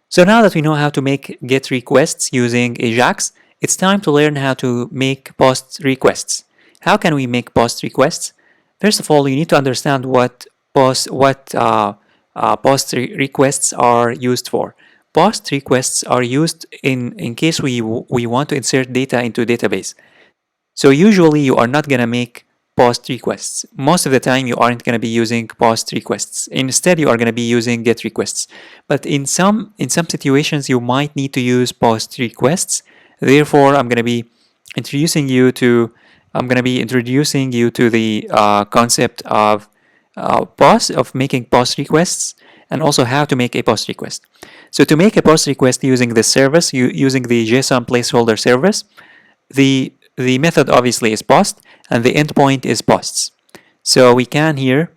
So now that we know how to make GET requests using AJAX, it's time to learn how to make POST requests. How can we make POST requests? First of all, you need to understand what POST requests are used for. POST requests are used in case we want to insert data into a database. So usually you are not going to make POST requests. Most of the time you aren't going to be using POST requests. Instead, you are going to be using GET requests. But in some situations you might need to use POST requests. Therefore, I'm going to be introducing you to the concept of POST, of making POST requests, and also how to make a POST request. So to make a POST request using this service, using the JSON placeholder service, the method obviously is POST, and the endpoint is POSTs. So we can here,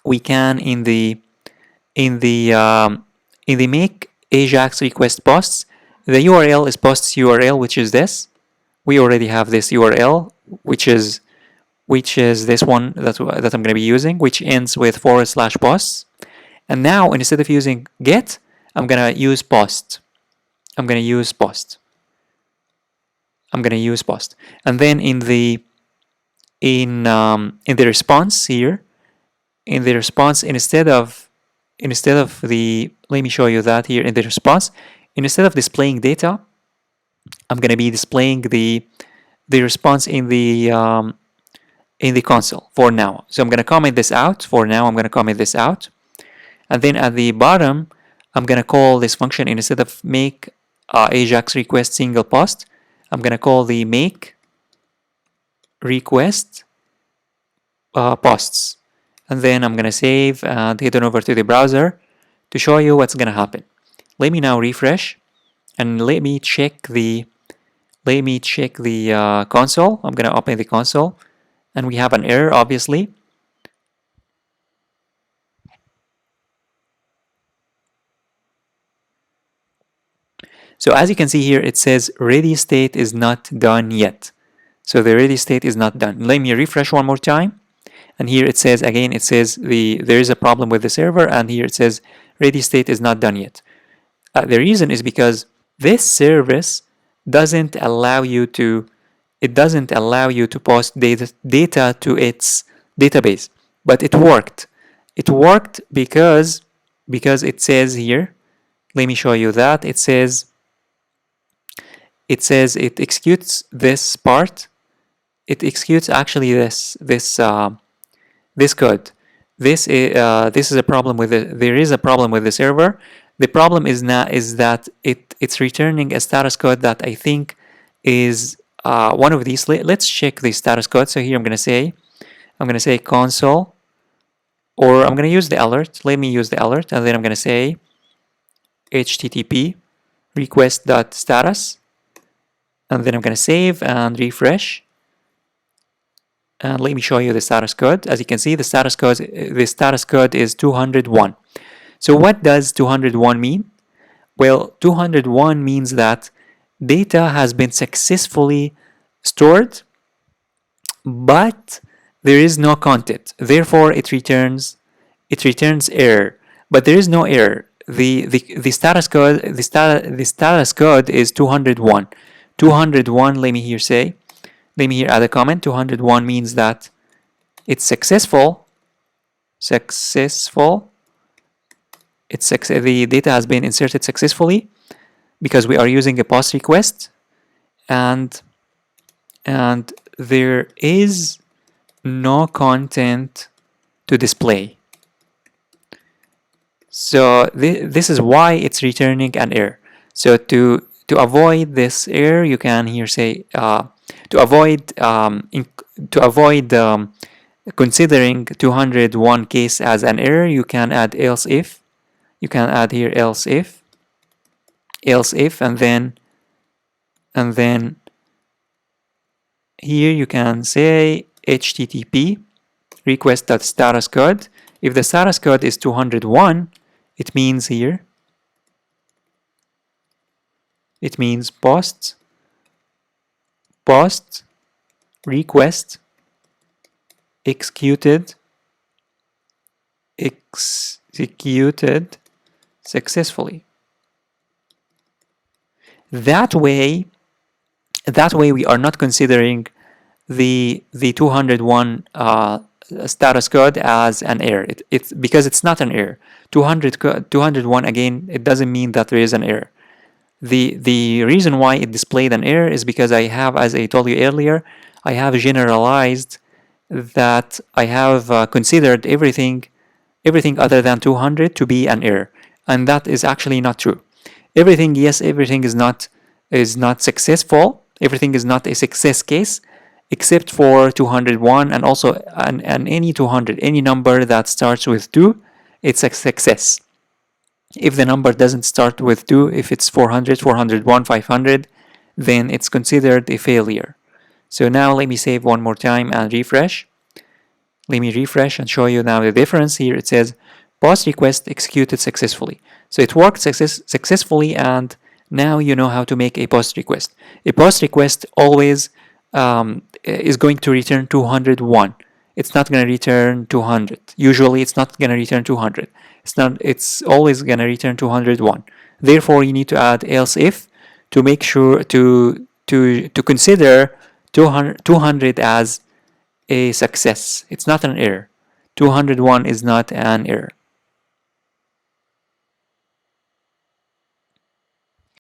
we can in the make AJAX request POSTs, the URL is POSTs URL, which is this. We already have this URL, which is this one that I'm going to be using, which ends with /posts. And now instead of using get, I'm going to use POST. I'm going to use POST. And then in the response here, instead of the, let me show you that here in the response, instead of displaying data, I'm going to be displaying the response in the console for now. So I'm going to comment this out. For now, I'm going to comment this out. And then at the bottom, I'm going to call this function, instead of make AJAX request single post, I'm going to call the make request posts. And then I'm going to save and head on over to the browser to show you what's going to happen. Let me now refresh and let me check the console. I'm going to open the console and we have an error, obviously. So as you can see here, it says ready state is not done yet. So the ready state is not done. Let me refresh one more time. And here it says, again, it says there is a problem with the server, and here it says ready state is not done yet. The reason is because this service doesn't allow you to post data to its database. But it worked. It worked because it says here, let me show you that. It says it executes this part. It executes actually this code. This is a problem with it. There is a problem with the server. The problem is that it's returning a status code that I think is one of these. Let's check the status code. So here I'm going to say console, or I'm going to use the alert. Let me use the alert, and then I'm going to say HTTP request.status, and then I'm going to save and refresh. And let me show you the status code. As you can see, the status code is 201. So what does 201 mean? Well, 201 means that data has been successfully stored, but there is no content. Therefore, it returns error. But there is no error. The status code is 201. 201. Let me here add a comment. 201 means that it's successful. The data has been inserted successfully because we are using a POST request, and there is no content to display. So this is why it's returning an error. So to avoid this error, you can here say to avoid considering 201 case as an error, you can add else if. You can add here else if, and then here you can say HTTP request.status code. If the status code is 201, it means here, it means post request executed successfully. That way, we are not considering the 201 status code as an error. It's because it's not an error. 201 again, it doesn't mean that there is an error. The reason why it displayed an error is because I have, as I told you earlier, I have generalized that I have considered everything other than 200 to be an error, and that is actually not true. Everything, yes, everything is not successful. Everything is not a success case, except for 201, and also and any 200, any number that starts with 2, it's a success. If the number doesn't start with 2, if it's 400, 401, 500, then it's considered a failure. So now let me save one more time and refresh. Let me refresh and show you now the difference. Here it says post request executed successfully. So it worked successfully, and now you know how to make a post request. A post request always is going to return 201. It's not going to return 200. Usually it's not going to return 200. It's always going to return 201. Therefore, you need to add else if to make sure to consider 200 as a success. It's not an error. 201 is not an error.